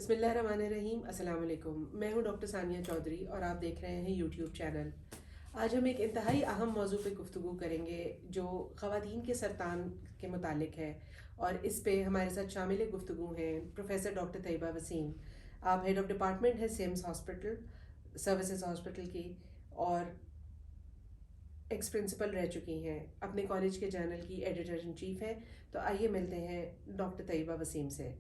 بسم اللہ الرحمن الرحیم. السلام علیکم. میں ہوں ڈاکٹر ثانیہ چودھری اور آپ دیکھ رہے ہیں یوٹیوب چینل. آج ہم ایک انتہائی اہم موضوع پہ گفتگو کریں گے جو خواتین کے سرطان کے متعلق ہے، اور اس پہ ہمارے ساتھ شامل گفتگو ہیں پروفیسر ڈاکٹر طیبہ وسیم. آپ ہیڈ آف ڈپارٹمنٹ ہیں سیمس ہاسپٹل سروسز ہاسپٹل کی، اور ایکس پرنسپل رہ چکی ہیں، اپنے کالج کے جرنل کی ایڈیٹر ان چیف ہیں. تو آئیے ملتے ہیں ڈاکٹر طیبہ وسیم سے.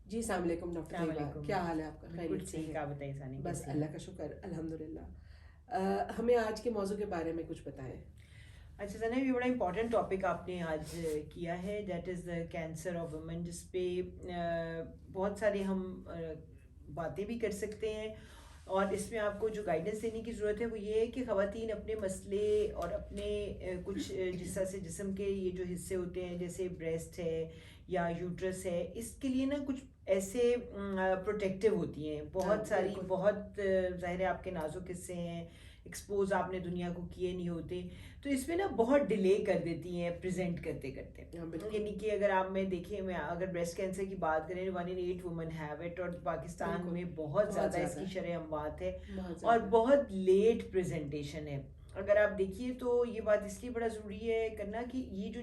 جی السلام علیکم ڈاکٹر السلام طیبہ، علیکم. کیا حال ہے آپ کا؟ بالکل خیریت سے ٹھیک. ہیں؟ آپ بتائیے ثانی بس کیسی ہیں؟ اللہ کا شکر الحمدللہ. ہمیں آج کے موضوع کے بارے میں کچھ بتائیں. اچھا ثانیہ، یہ بڑا امپورٹنٹ ٹاپک آپ نے آج کیا ہے، that is the cancer of women, جس پہ بہت ساری ہم باتیں بھی کر سکتے ہیں. اور اس میں آپ کو جو گائیڈنس دینے کی ضرورت ہے وہ یہ ہے کہ خواتین اپنے مسئلے اور اپنے کچھ جس طرح سے جسم کے یہ جو حصے ہوتے ہیں جیسے بریسٹ ہے یا یوٹرس ہے، اس کے لیے نا کچھ ایسے پروٹیکٹیو ہوتی ہیں. بہت ساری بالکل. بہت ظاہر ہے آپ کے نازک حصے ہیں، ایکسپوز آپ نے دنیا کو کیے نہیں ہوتے، تو اس میں نا بہت ڈیلے کر دیتی ہیں پریزنٹ کرتے کرتے. یعنی کہ اگر آپ میں دیکھیں، میں اگر بریسٹ کینسر کی بات کریں 1 in 8 وومن ہیو اٹ، اور پاکستان میں بہت زیادہ اس کی شرح اموات ہے اور بہت لیٹ پریزنٹیشن ہے. اگر آپ دیکھیے تو یہ بات اس لیے بڑا ضروری ہے کرنا کہ یہ جو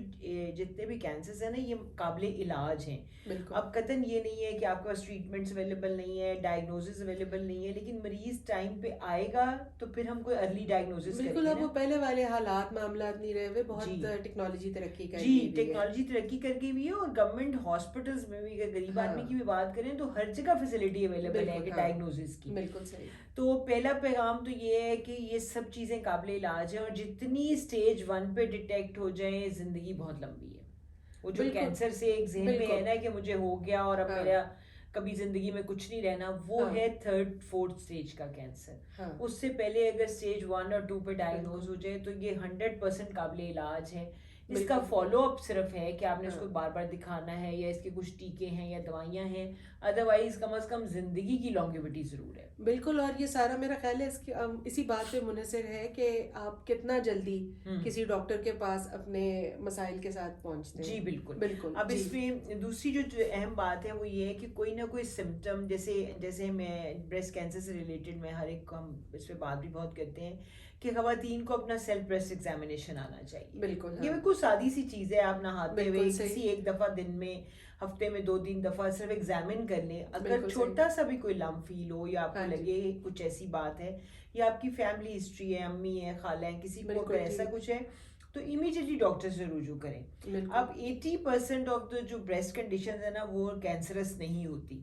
جتنے بھی کینسرز ہیں نا یہ قابل علاج ہیں. اب قطعاً یہ نہیں ہے کہ آپ کے پاس ٹریٹمنٹس اویلیبل نہیں ہے، ڈائگنوزز اویلیبل نہیں ہے، لیکن مریض ٹائم پہ آئے گا تو پھر ہم کوئی ارلی ڈائگنوزز کریں بالکل. گے اب نا. وہ پہلے والے حالات معاملات نہیں رہے ہوئے، بہت ٹیکنالوجی ترقی کر جی گئی بھی ہے. ٹیکنالوجی ترقی کر کے بھی ہے، اور گورنمنٹ ہاسپٹلس میں بھی اگر غریب آدمی کی بھی بات کریں تو ہر جگہ فیسلٹی اویلیبل ہے کہ ڈائگنوزز کی. بالکل صحیح. تو پہلا پیغام تو یہ ہے کہ یہ سب چیزیں قابل علاج ہیں، اور جتنی اسٹیج 1 پہ ڈیٹیکٹ ہو جائیں زندگی بہت لمبی ہے. وہ جو کینسر سے ایک ذہن میں ہے نا کہ مجھے ہو گیا اور اب میرا کبھی زندگی میں کچھ نہیں رہنا، وہ ہے 3rd 4th اسٹیج کا کینسر. اس سے پہلے اگر اسٹیج 1 اور 2 پہ ڈائگنوز ہو جائے تو یہ 100% قابل علاج ہے. اس کا فالو اپ صرف ہے کہ آپ نے اس کو بار بار دکھانا ہے، یا اس کے کچھ ٹیکے ہیں یا دوائیاں ہیں، ادروائز کم از کم زندگی کی لانگیوٹی ضرور ہے. بالکل. اور یہ سارا میرا خیال ہے اسی بات پہ منحصر ہے کہ آپ کتنا جلدی کسی ڈاکٹر کے پاس اپنے مسائل کے ساتھ پہنچتے ہیں. جی بالکل. بالکل. اب اس میں دوسری جو اہم بات ہے وہ یہ ہے کہ کوئی نہ کوئی سمٹم، جیسے میں بریسٹ کینسر سے ریلیٹڈ میں ہر ایک کو ہم اس پہ بات بھی بہت کرتے ہیں کہ خواتین کو اپنا سیلف بریسٹ ایگزامینیشن آنا چاہیے. بالکل. یہ بالکل سادی سی چیز ہے، آپ نہاتے ہوئے کسی ایک دفعہ دن میں، ہفتے میں 2-3 دفعہ صرف ایگزامن کر لیں. اگر چھوٹا سا بھی کوئی لمپ فیل ہو یا آپ کو لگے کچھ ایسی بات ہے، یا آپ کی فیملی ہسٹری ہے، امی ہے، خالہ ہیں، کسی کو اگر ایسا کچھ ہے تو امیڈیٹلی ڈاکٹر سے رجوع کریں. اب 80% آف دا جو بریسٹ کنڈیشنز ہیں نا وہ کینسرس نہیں ہوتی.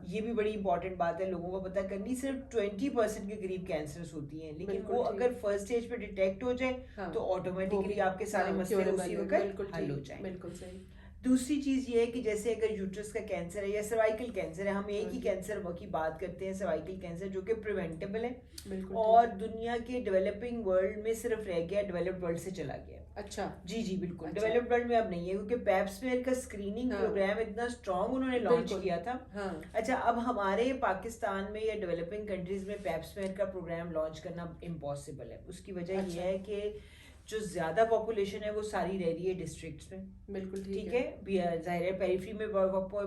یہ بھی بڑی امپورٹنٹ بات ہے لوگوں کو پتہ کرنی. صرف 20% کے قریب کینسرس ہوتی ہیں، لیکن وہ اگر فرسٹ اسٹیج پہ ڈیٹیکٹ ہو جائے تو آٹومیٹکلی آپ کے سارے مسئلے اسی وقت حل ہو جائیں. بالکل صحیح. دوسری چیز یہ ہے کہ جیسے اگر یوٹرس کا کینسر ہے یا سروائکل کینسر ہے، ہم ایک ہی کینسر کی بات کرتے ہیں، سروائکل کینسر، جو کہ پریونٹیبل ہے اور دنیا کے ڈیولپنگ ورلڈ میں صرف رہ گیا، ڈیولپڈ ورلڈ سے چلا گیا. اچھا. جی بالکل. ڈیولپڈ ورلڈ میں اب نہیں ہے کیونکہ پیپ سمیئر کا اسکریننگ پروگرام اتنا اسٹرانگ انہوں نے لانچ کیا تھا. اچھا، اب ہمارے پاکستان میں یا ڈیولپنگ کنٹریز میں پیپ سمیئر کا پروگرام لانچ کرنا امپاسبل ہے. اس کی وجہ یہ ہے کہ جو زیادہ پاپولیشن ہے وہ ساری رہ رہی ہے ڈسٹرکٹس میں. بالکل ٹھیک ہے. ظاہر ہے پیریفری میں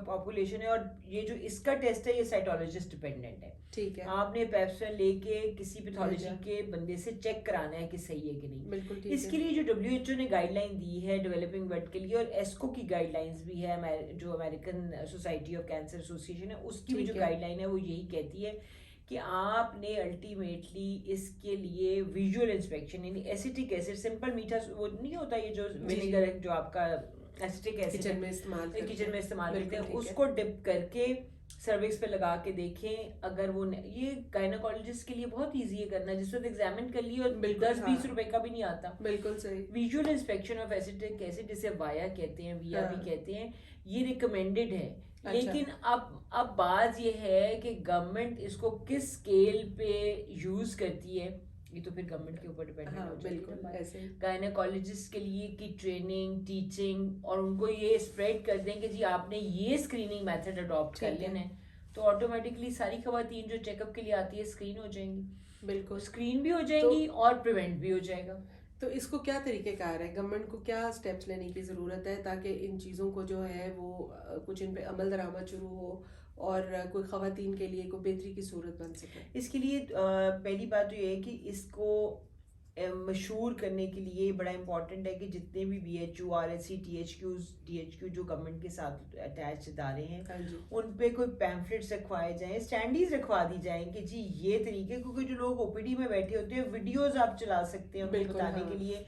پاپولیشن ہے، اور یہ جو اس کا ٹیسٹ ہے یہ سائٹولوجسٹ ڈپینڈنٹ ہے. ٹھیک ہے. آپ نے پیپسمیر لے کے کسی پیتھولوجی کے بندے سے چیک کرانا ہے کہ صحیح ہے کہ نہیں. بالکل. اس کے لیے جو WHO نے گائیڈ لائن دی ہے ڈیولپنگ ورلڈ کے لیے، اور ایسکو کی گائیڈ لائنز بھی ہے، جو American society of cancer association ہے، اس کی بھی جو گائیڈ لائن ہے وہ یہی کہتی ہے کہ آپ نے الٹیمیٹلی اس کے لیے ویژول انسپیکشن، یعنی ایسیٹک ایسڈ، سمپل میٹھا وہ نہیں ہوتا، یہ جو ونیگر جو آپ کا ایسیٹک ایسڈ کچن میں استعمال کرتے ہیں، اس کو ڈپ کر کے سروکس پہ لگا کے دیکھیں. اگر وہ یہ گائنیکولوجسٹ کے لیے بہت ایزی ہے کرنا، جس وقت ایگزامن کر لیے اور 10-20 روپے کا بھی نہیں آتا. بالکل صحیح. Visual inspection of acetic acid, جسے وایا کہتے ہیں، ویا بھی کہتے ہیں، یہ ریکمینڈڈ ہے. لیکن اب بات یہ ہے کہ گورنمنٹ اس کو کس اسکیل پہ یوز کرتی ہے، یہ تو پھر گورنمنٹ کے اوپر ڈیپینڈنٹ ہو جائے گا. گائنیکولوجسٹ کے لیے کی ٹریننگ، ٹیچنگ، اور ان کو یہ اسپریڈ کر دیں کہ جی آپ نے یہ اسکریننگ میتھڈ اڈاپٹ کر لینا ہے، تو آٹومیٹکلی ساری خواتین جو چیک اپ کے لیے آتی ہے اسکرین ہو جائیں گی. بالکل اسکرین بھی ہو جائیں گی اور پریونٹ بھی ہو جائے گا. تو اس کو کیا طریقہ کار ہے، گورنمنٹ کو کیا اسٹیپس لینے کی ضرورت ہے تاکہ ان چیزوں کو جو ہے وہ کچھ ان پہ عمل درآمد شروع ہو اور کوئی خواتین کے لیے کوئی بہتری کی صورت بن سکے؟ اس کے لیے پہلی بات تو یہ ہے کہ اس کو مشہور کرنے کے لیے بڑا امپورٹنٹ ہے کہ جتنے بھی BHU RSC DHQ جو گورنمنٹ کے ساتھ اٹیچ ادارے ہیں ان پہ کوئی پیمفلٹس رکھوائے جائیں, اسٹینڈیز رکھوا دی جائیں کہ جی یہ طریقے, کیونکہ جو لوگ OPD میں بیٹھے ہوتے ہیں ویڈیوز آپ چلا سکتے ہیں ان کو بتانے کے لیے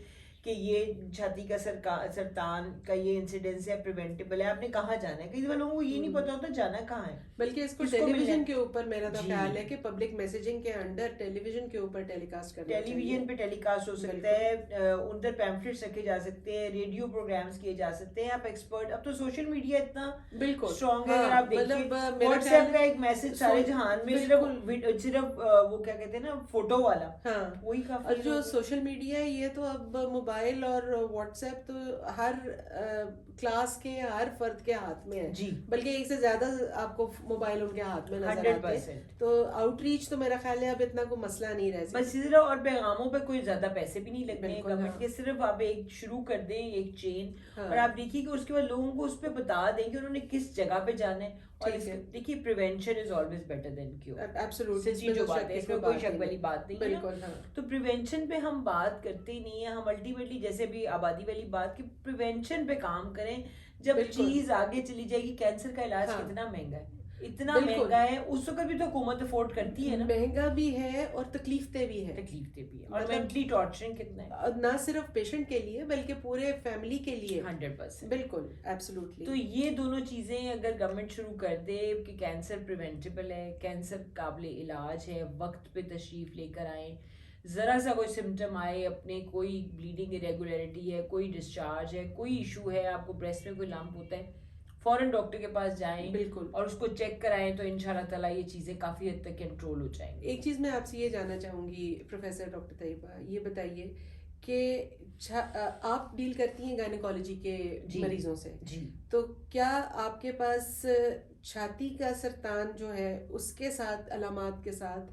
کہ یہ چھاتی کا سرطان کا یہ انسیڈنس ہے, پریونٹیبل ہے, آپ نے کہاں جانا ہے. کئی دفعہ لوگوں کو یہ نہیں پتا ہوتا جانا کہاں ہے, بلکہ اس کو ٹیلی ویژن کے اوپر میرا تو خیال ہے کہ پبلک میسیجنگ کے انڈر ٹیلی ویژن کے اوپر ٹیلی کاسٹ کرنا چاہیے. ٹیلی ویژن پہ ٹیلی کاسٹ ہو سکتا ہے, اندر پیمفلٹس رکھے جا سکتے ہیں, ریڈیو پروگرامز کیے جا سکتے ہیں. آپ ایکسپرٹ, اب تو سوشل میڈیا اتنا بالکل اسٹرانگ ہے, اگر آپ دیکھیں واٹس ایپ کا ایک میسج سارے جہان میں صرف وہ کیا کہتے ہیں نا فوٹو والا, وہی کافی. اور جو سوشل میڈیا ہے یہ تو اب موبائل اور واٹس ایپ تو ہر کلاس کے ہر فرد کے ہاتھ میں ہے جی, بلکہ ایک سے زیادہ آپ کو موبائل ان کے ہاتھ میں نظر آتے ہیں, تو آؤٹ ریچ تو میرا خیال ہے اب اتنا کوئی مسئلہ نہیں رہ سکتا. بس صرف اور پیغاموں پہ کوئی زیادہ پیسے بھی نہیں لگتے ہیں گورنمنٹ کے, صرف آپ ایک شروع کر دیں ایک چین, اور آپ دیکھیے کہ اس کے بعد لوگوں کو اس پہ بتا دیں کہ انہوں نے کس جگہ پہ جانا ہے. اور دیکھیے prevention is always better than cure, absolutely جو بات ہے اس میں کوئی شک والی بات نہیں. بالکل, تو پریونشن پہ ہم بات کرتے نہیں ہیں. ہم الٹیمیٹلی جیسے بھی آبادی والی بات کہ پریونشن پہ کام کریں. جب چیز آگے چلی جائے گی, کینسر کا علاج کتنا مہنگا ہے, اتنا مہنگا ہے, اس وقت بھی تو حکومت افورڈ کرتی ہے نا, مہنگا بھی ہے اور تکلیف دہ بھی ہے, اور مینٹلی ٹارچرنگ کتنا ہے, نہ صرف پیشنٹ کے لیے بلکہ پورے فیملی کے لیے. 100% بالکل, ایبسولوٹلی. تو یہ دونوں چیزیں اگر گورنمنٹ شروع کر دے کہ کینسر پریونٹیبل ہے, کینسر قابل علاج ہے, وقت پہ تشریف لے کر آئیں, ذرا سا کوئی سمٹم آئے, اپنے کوئی بلیڈنگ ارریگولیرٹی ہے, کوئی ڈسچارج ہے, کوئی ایشو ہے, آپ کو بریسٹ میں کوئی لمپ ہوتا ہے, فوراً ڈاکٹر کے پاس جائیں. بالکل, اور اس کو چیک کرائیں, تو انشاءاللہ تعالیٰ یہ چیزیں کافی حد تک کنٹرول ہو جائیں گی. ایک چیز میں آپ سے یہ جاننا چاہوں گی پروفیسر ڈاکٹر طیبہ, یہ بتائیے کہ آپ ڈیل کرتی ہیں گائنیکالوجی کے مریضوں سے, تو کیا آپ کے پاس چھاتی کا سرطان جو ہے اس کے ساتھ علامات کے ساتھ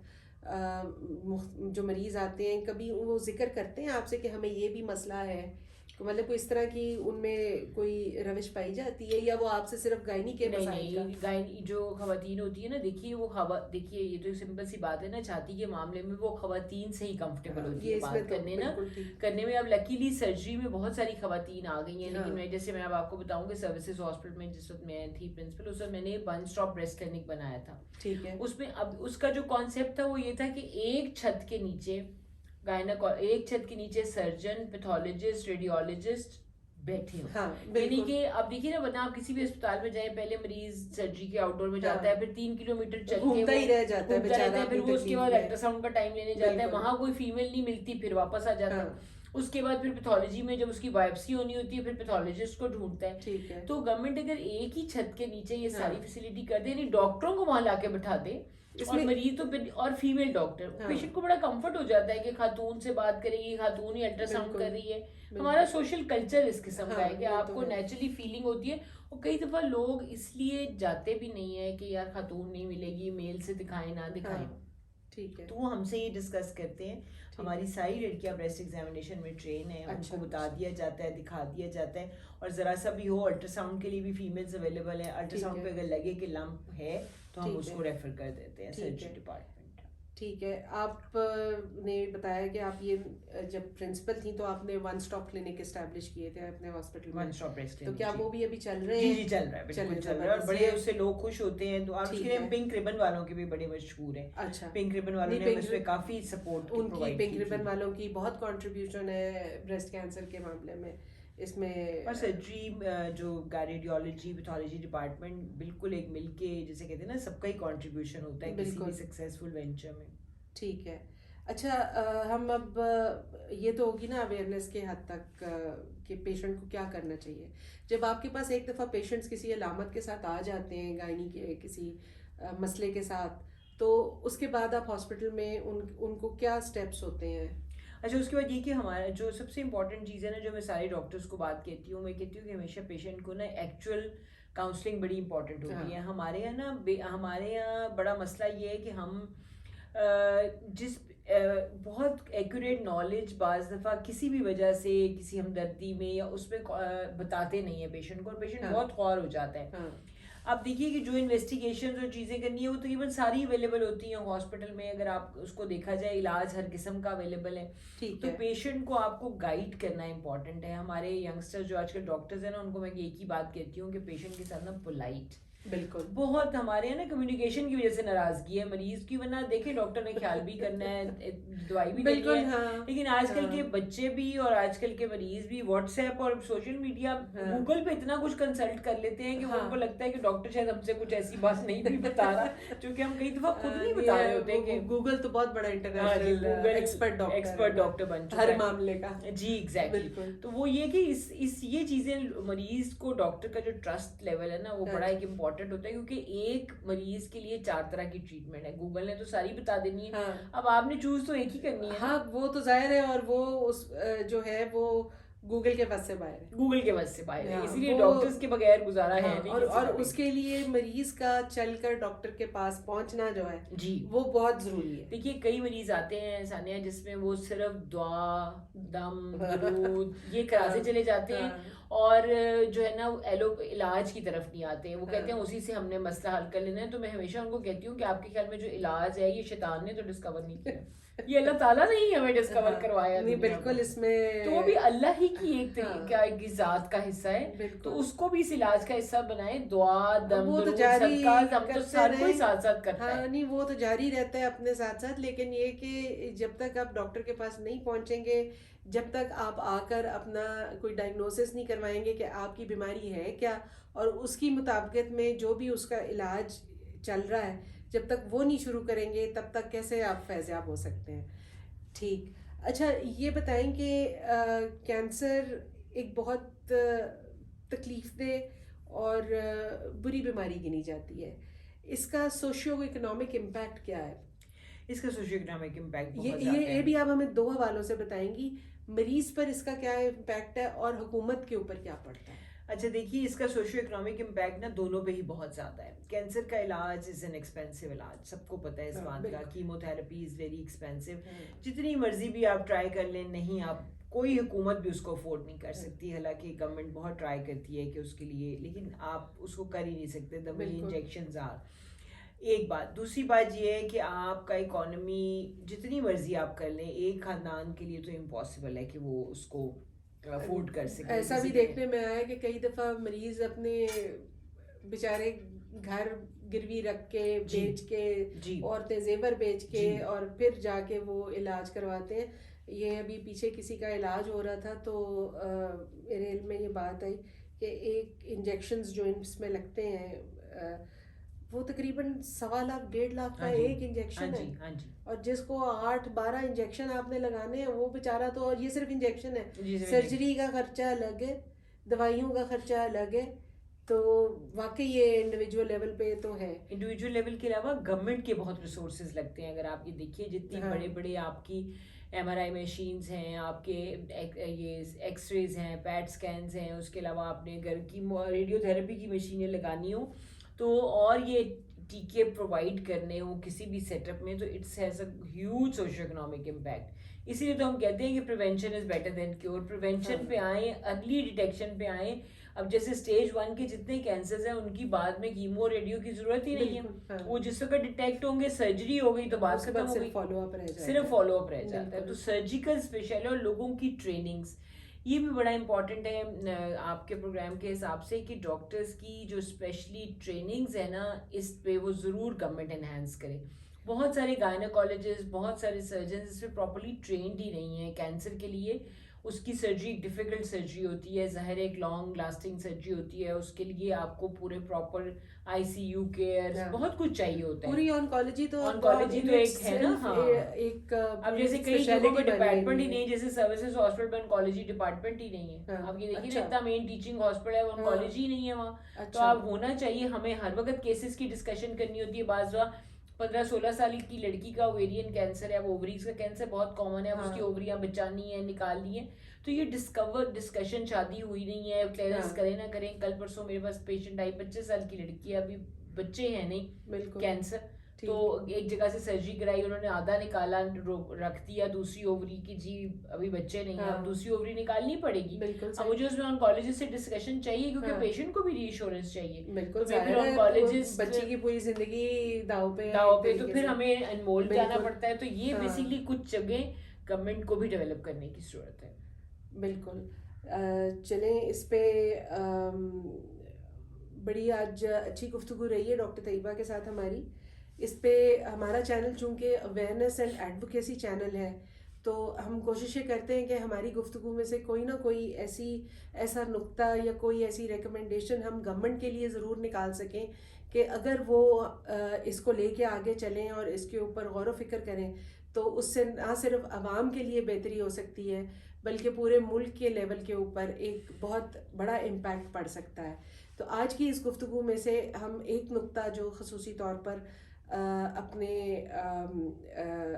جو مریض آتے ہیں, کبھی وہ ذکر کرتے ہیں آپ سے کہ ہمیں یہ بھی مسئلہ ہے, مطلب کوئی اس طرح کی ان میں کوئی روش پائی جاتی ہے, یا وہ آپ سے صرف گائنی کے مسائل کا؟ گائنی جو خواتین ہوتی ہے نا, دیکھیے وہ دیکھیے یہ تو سمپل سی بات ہے نا, چھاتی کے معاملے میں وہ خواتین سے ہی کمفرٹیبل ہوتی ہے بات کرنے میں. اب لکیلی سرجری میں بہت ساری خواتین آ گئی ہیں, لیکن میں جیسے میں اب آپ کو بتاؤں کہ سروسز ہاسپٹل میں جس وقت میں تھی پرنسپل, اس وقت میں نے 1 اسٹاپ بریسٹ کلینک بنایا تھا. ٹھیک ہے, اس میں اب اس کا جو کانسیپٹ تھا وہ یہ تھا کہ ایک چھت کے نیچے ایک چھت کے نیچے سرجن, پیتھولوجسٹ, ریڈیولوجسٹ بیٹھے ہوں. یعنی کہ اب دیکھیے نا, بتا آپ کسی بھی اسپتال میں جائیں, پہلے مریض سرجری کے آؤٹ ڈور میں جاتا ہے, پھر 3 کلومیٹر چل کے ہی رہ جاتا ہے, پھر وہ اس کے بعد الٹرا ساؤنڈ کا ٹائم لینے جاتا ہے, وہاں کوئی فیمیل نہیں ملتی, پھر واپس آ جاتا ہے. اس کے بعد پھر پیتھولوجی میں جب اس کی بایوپسی ہونی ہوتی ہے, پھر پیتھولوجسٹ کو ڈھونڈتا ہے. تو گورنمنٹ اگر ایک ہی چھت کے نیچے یہ ساری فیسلٹی کر دے, یعنی ڈاکٹروں کو وہاں لا کے بٹھا دے, اور مریض تو اور فیمیل ڈاکٹر, پیشنٹ کو بڑا کمفرٹ ہو جاتا ہے کہ خاتون سے بات کرے گی, خاتون ہی الٹرا ساؤنڈ کر رہی ہے. ہمارا سوشل کلچر اس قسم کا ہے کہ آپ کو نیچرلی فیلنگ ہوتی ہے. اور کئی دفعہ لوگ اس لیے جاتے بھی نہیں ہے کہ یار خاتون نہیں ملے گی, میل سے دکھائیں نہ دکھائیں. ٹھیک ہے, تو وہ ہم سے یہ ڈسکس کرتے ہیں. ہماری ساری لڑکیاں بریسٹ ایگزامینیشن میں ٹرین ہیں, ان کو بتا دیا جاتا ہے, دکھا دیا جاتا ہے. اور ذرا سا بھی ہو, الٹرا ساؤنڈ کے لیے بھی فیمیلز اویلیبل ہیں. الٹرا ساؤنڈ پہ اگر لگے کہ لمپ ہے تو ہم اس کو ریفر کر دیتے ہیں سرجری ڈپارٹمنٹ. ٹھیک ہے, آپ نے بتایا کہ آپ یہ جب پرنسپل تھیں تو آپ نے 1 اسٹاپ کلینک اسٹیبلش کیے تھے اپنے ہاسپٹل میں. 1 اسٹاپ بریسٹ, تو کیا وہ بھی ابھی چل رہے ہیں؟ جی چل رہا ہے, بالکل چل رہا ہے, اور بڑے اس سے لوگ خوش ہوتے ہیں. تو آپ اس کے لیے پنک ریبن والوں کے بھی بڑے مشہور ہیں. اچھا, پنک ریبن والوں نے اس پہ کافی سپورٹ ان کی, پنک ریبن والوں کی بہت کنٹریبیوشن ہے بریسٹ کینسر کے معاملے میں. اس میں اور سرجری جو ریڈیولوجی پیتھولوجی ڈپارٹمنٹ بالکل ایک مل کے جیسے کہتے ہیں نا, سب کا ہی کنٹریبیوشن ہوتا ہے کسی بھی سکسیزفل وینچر میں. ٹھیک ہے. اچھا, ہم اب یہ تو ہوگی نا اویئرنیس کے حد تک کہ پیشنٹ کو کیا کرنا چاہیے. جب آپ کے پاس ایک دفعہ پیشنٹس کسی علامت کے ساتھ آ جاتے ہیں, گائنی کے کسی مسئلے کے ساتھ, تو اس کے بعد آپ ہاسپٹل میں ان کو کیا اسٹیپس ہوتے ہیں؟ اچھا, اس کے بعد یہ کہ ہمارا جو سب سے امپورٹنٹ چیز ہے نا, جو میں سارے ڈاکٹرس کو بات کہتی ہوں, میں کہتی ہوں کہ ہمیشہ پیشنٹ کو نا ایکچوئل کاؤنسلنگ بڑی امپورٹنٹ ہوتی ہے. ہمارے یہاں نا ہمارے یہاں بڑا مسئلہ یہ ہے کہ ہم جس بہت ایکوریٹ نالج بعض دفعہ کسی بھی وجہ سے کسی ہمدردی میں یا اس میں بتاتے نہیں ہیں پیشنٹ کو, اور پیشنٹ بہت خوار ہو جاتا ہے. آپ دیکھیے کہ جو انویسٹیگیشنز اور چیزیں کرنی ہے وہ تقریباً ساری اویلیبل ہوتی ہیں ہاسپٹل میں. اگر آپ اس کو دیکھا جائے علاج ہر قسم کا اویلیبل ہے. تو پیشنٹ کو آپ کو گائیڈ کرنا امپورٹنٹ ہے. ہمارے ینگسٹر جو آج کل ڈاکٹرز ہیں نا ان کو میں ایک ہی بات کہتی ہوں کہ پیشنٹ کے ساتھ نا پولائٹ, بالکل بہت ہمارے یہاں نا کمیونیکیشن کی وجہ سے ناراضگی ہے مریض کی, ورنہ دیکھیں ڈاکٹر نے خیال بھی کرنا ہے, دوائی بھی دینی ہے, لیکن آج کل کے بچے بھی اور آج کل کے مریض بھی واٹس ایپ اور سوشل میڈیا گوگل پہ اتنا کچھ کنسلٹ کر لیتے ہیں کہ ان کو لگتا ہے کہ ڈاکٹر شاید ہم سے کچھ ایسی بات نہیں بھی بتا رہا, کیونکہ ہم کئی دفعہ خود نہیں بتا رہے ہوتے کہ گوگل تو بہت بڑا انٹرنیشنل ایکسپرٹ ڈاکٹر بن چکا ہر معاملے کا. جی ایگزیکٹلی. تو وہ یہ کہ یہ چیزیں مریض کو ڈاکٹر کا جو ٹرسٹ لیول ہے نا وہ بڑا ایک امپورٹنٹ ہوتا ہے, کیونکہ ایک مریض کے لیے 4 طرح کی ٹریٹمنٹ ہے. گوگل نے تو ساری بتا دینی ہے, اب آپ نے چوز تو ایک ہی کرنی ہے. ہاں وہ تو ظاہر ہے, اور وہ اس جو ہے وہ گوگل کے بس سے باہر ہے, گوگل کے بس سے باہر ہے, اسی لیے ڈاکٹرز کے بغیر گزارا ہے نہیں. اور اس کے لیے مریض کا چل کر ڈاکٹر کے پاس پہنچنا جو ہے جی وہ بہت ضروری ہے. دیکھیے کئی مریض آتے ہیں ثانیہ جس میں وہ صرف دعا, دم, درود یہ کراتے چلے جاتے ہیں, اور جو ہے نا علاج کی طرف نہیں آتے. وہ کہتے ہیں اسی سے ہم نے مسئلہ حل کر لینا ہے. تو میں ہمیشہ ان کو کہتی ہوں کہ آپ کے خیال میں جو علاج ہے یہ شیطان نے تو ڈسکور نہیں کیا, یہ اللہ تعالیٰ نے ہی ہمیں ڈسکور کروایا. نہیں بالکل, اس میں تو وہ بھی اللہ ہی کی ایک ذات کا حصہ ہے, تو اس کو بھی اس علاج کا حصہ بنائیں. دعا, دم, درود, صدقہ ہم تو سب کوئی ساتھ ساتھ کرتا ہے. نہیں وہ تو جاری رہتا ہے اپنے ساتھ ساتھ, لیکن یہ کہ جب تک آپ ڈاکٹر کے پاس نہیں پہنچیں گے, جب تک آپ آ کر اپنا کوئی ڈائگنوسس نہیں کروائیں گے کہ آپ کی بیماری ہے کیا, اور اس کی مطابقت میں جو بھی اس کا علاج چل رہا ہے, جب تک وہ نہیں شروع کریں گے تب تک کیسے آپ فیضیاب ہو سکتے ہیں. ٹھیک, اچھا یہ بتائیں کہ کینسر ایک بہت تکلیف دہ اور بری بیماری گنی جاتی ہے. اس کا سوشیو اکنامک امپیکٹ کیا ہے؟ اس کا سوشیو اکنامک امپیکٹ یہ بھی آپ ہمیں 2 حوالوں سے بتائیں گی, مریض پر اس کا کیا امپیکٹ ہے اور حکومت کے اوپر کیا پڑتا ہے؟ اچھا دیکھیے اس کا سوشیو اکنامک امپیکٹ نا دونوں پہ ہی بہت زیادہ ہے. کینسر کا علاج از این ایکسپینسو علاج, سب کو پتہ ہے اس بات کا. Chemo therapy is very expensive, جتنی مرضی بھی آپ ٹرائی کر لیں نہیں آپ کوئی حکومت بھی اس کو افورڈ نہیں کر سکتی. حالانکہ گورنمنٹ بہت ٹرائی کرتی ہے کہ اس کے لیے, لیکن آپ اس کو کر ہی نہیں سکتے. دا ویری انجیکشنز آر ایک بات. دوسری بات یہ ہے کہ آپ کا اکانومی جتنی مرضی آپ کر لیں, ایک خاندان کے لیے تو امپاسبل ہے کہ وہ اس کو افورڈ کر سکے. ایسا بھی دیکھنے میں آیا کہ کئی دفعہ مریض اپنے بیچارے گھر گروی رکھ کے بیچ کے, عورتیں زیور بیچ کے, اور پھر جا کے وہ علاج کرواتے ہیں. یہ ابھی پیچھے کسی کا علاج ہو رہا تھا تو میرے علم میں یہ بات آئی کہ ایک انجیکشنز جو اس میں لگتے ہیں وہ تقریباً 1.25 لاکھ 1.5 لاکھ کا ایک انجیکشن ہے, اور جس کو 8-12 انجیکشن آپ نے لگانے ہیں وہ بیچارہ تو, اور یہ صرف انجیکشن ہے, سرجری کا خرچہ الگ ہے, دوائیوں کا خرچہ الگ ہے. تو واقعی یہ انڈیویجول لیول پہ تو ہے. انڈیویجول لیول کے علاوہ گورنمنٹ کے بہت ریسورسز لگتے ہیں. اگر آپ یہ دیکھیے جتنی بڑے بڑے آپ کی MRI مشینز ہیں, آپ کے یہ ایکس ریز ہیں, پیٹ اسکینز ہیں, اس کے علاوہ آپ نے گھر کی ریڈیو تھراپی کی مشینیں لگانی ہوں تو, اور یہ ٹیکے پرووائڈ کرنے ہوں کسی بھی سیٹ اپ میں, تو it's has a huge socio economic impact. اسی لیے تو ہم کہتے ہیں کہ prevention is better than cure. Prevention پہ آئیں, ارلی ڈیٹیکشن پہ آئیں. اب جیسے اسٹیج 1 کے جتنے کینسرز ہیں ان کی بعد میں کیمو اور ریڈیو کی ضرورت ہی نہیں ہے. وہ جس وقت ڈیٹیکٹ ہوں گے سرجری ہو گئی تو بات ختم ہو گئی, صرف فالو اپ رہ جاتا ہے. تو سرجیکل اسپیشل اور لوگوں کی ٹریننگس یہ بھی بڑا امپورٹنٹ ہے آپ کے پروگرام کے حساب سے کہ ڈاکٹرز کی جو اسپیشلی ٹریننگز ہیں نا اس پہ وہ ضرور گورنمنٹ انہینس کرے. بہت سارے گائنیکالوجسٹ, بہت سارے سرجنز اس پہ پراپرلی ٹرینڈ ہی نہیں ہیں. کینسر کے لیے اس کی سرجری ایک ڈیفیکلٹ سرجری ہوتی ہے, ظاہر ایک لانگ لاسٹنگ سرجری ہوتی ہے. اس کے لیے آپ کو پورے پراپر ICU کیئر بہت کچھ چاہیے ہوتا ہے. پوری آنکالوجی تو ایک ہے نا. ہاں اب جیسے کئی جگہوں پہ ڈپارٹمنٹ ہی نہیں, جیسے سروسز ہاسپٹل میں آنکالوجی ڈپارٹمنٹ ہی نہیں ہے. اب یہ دیکھیے اتنا مین ٹیچنگ ہاسپٹل ہے, آنکالوجی نہیں ہے وہاں. تو اب ہونا چاہیے, ہمیں ہر وقت کیسز کی ڈسکشن کرنی ہوتی ہے. بعض 15-16 سال کی لڑکی کا اوویرین کینسر ہے, وہ اووریز کا کینسر بہت کامن ہے, اس کی اووریاں بچانی ہیں, نکالنی ہے. تو یہ ڈسکشن شادی ہوئی نہیں ہے, کلیئرنس کریں نہ کریں. کل پرسوں میرے پاس پیشنٹ آئی, 25 سال کی لڑکی ہے, ابھی بچے ہیں نہیں, کینسر. تو ایک جگہ سے سرجری کرائی, انہوں نے آدھا نکالا, رکھ دیا دوسری اووری کی, جی ابھی بچے نہیں ہیں, اب دوسری اووری نکالنی پڑے گی. اب مجھے اس میں آنکالوجسٹ سے ڈسکشن چاہیے, کیونکہ پیشنٹ کو بھی ری ایشورنس چاہیے. بالکل پھر آنکالوجسٹ بچی کی پوری زندگی داؤ پہ تو پھر ہمیں انمول جانا پڑتا ہے. تو یہ بیسیکلی کچھ جگہ گورنمنٹ کو بھی ڈیولپ کرنے کی ضرورت ہے. بالکل. چلیں اس پہ بڑی آج اچھی گفتگو رہی ہے ڈاکٹر طیبہ کے ساتھ ہماری. اس پہ ہمارا چینل چونکہ اویئرنیس اینڈ ایڈوکیسی چینل ہے, تو ہم کوششیں کرتے ہیں کہ ہماری گفتگو میں سے کوئی نہ کوئی ایسا نقطہ یا کوئی ایسی ریکمنڈیشن ہم گورنمنٹ کے لیے ضرور نکال سکیں کہ اگر وہ اس کو لے کے آگے چلیں اور اس کے اوپر غور و فکر کریں تو اس سے نہ صرف عوام کے لیے بہتری ہو سکتی ہے بلکہ پورے ملک کے لیول کے اوپر ایک بہت بڑا امپیکٹ پڑ سکتا ہے. تو آج کی اس گفتگو میں سے ہم ایک نقطہ جو خصوصی طور پر اپنے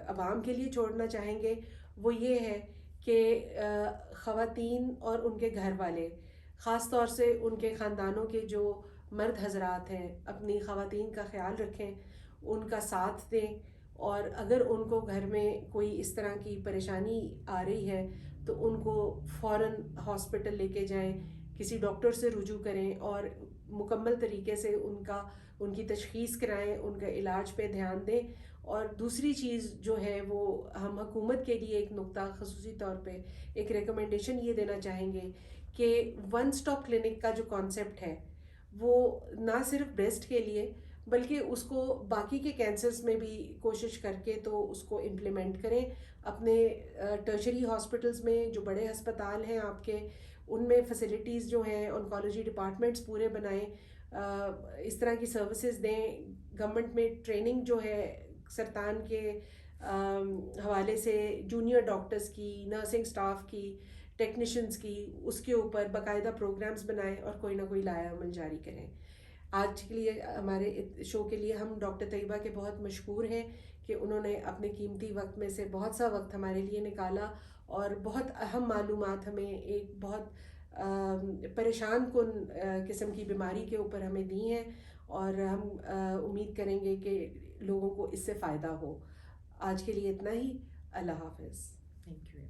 عوام کے لیے چھوڑنا چاہیں گے وہ یہ ہے کہ خواتین اور ان کے گھر والے, خاص طور سے ان کے خاندانوں کے جو مرد حضرات ہیں, اپنی خواتین کا خیال رکھیں, ان کا ساتھ دیں, اور اگر ان کو گھر میں کوئی اس طرح کی پریشانی آ رہی ہے تو ان کو فوراً ہاسپٹل لے کے جائیں, کسی ڈاکٹر سے رجوع کریں اور مکمل طریقے سے ان کی تشخیص کرائیں, ان کا علاج پہ دھیان دیں. اور دوسری چیز جو ہے وہ ہم حکومت کے لیے ایک نقطہ خصوصی طور پہ ایک ریکمنڈیشن یہ دینا چاہیں گے کہ ون سٹاپ کلینک کا جو کانسیپٹ ہے وہ نہ صرف بریسٹ کے لیے بلکہ اس کو باقی کے کینسرز میں بھی کوشش کر کے تو اس کو امپلیمنٹ کریں. اپنے ٹرشری ہاسپٹلز میں جو بڑے ہسپتال ہیں آپ کے, ان میں فیسلٹیز جو ہیں آنکالوجی ڈپارٹمنٹس پورے بنائیں, اس طرح کی سروسز دیں. گورنمنٹ میں ٹریننگ جو ہے سرطان کے حوالے سے جونیئر ڈاکٹرز کی, نرسنگ سٹاف کی, ٹیکنیشینز کی, اس کے اوپر باقاعدہ پروگرامز بنائیں اور کوئی نہ کوئی لائحہ عمل جاری کریں. آج کے لیے ہمارے شو کے لیے ہم ڈاکٹر طیبہ کے بہت مشکور ہیں کہ انہوں نے اپنے قیمتی وقت میں سے بہت سا وقت ہمارے لیے نکالا اور بہت اہم معلومات ہمیں ایک بہت پریشان کن قسم کی بیماری کے اوپر ہمیں دی ہیں, اور ہم امید کریں گے کہ لوگوں کو اس سے فائدہ ہو. آج کے لیے اتنا ہی. اللہ حافظ. Thank you.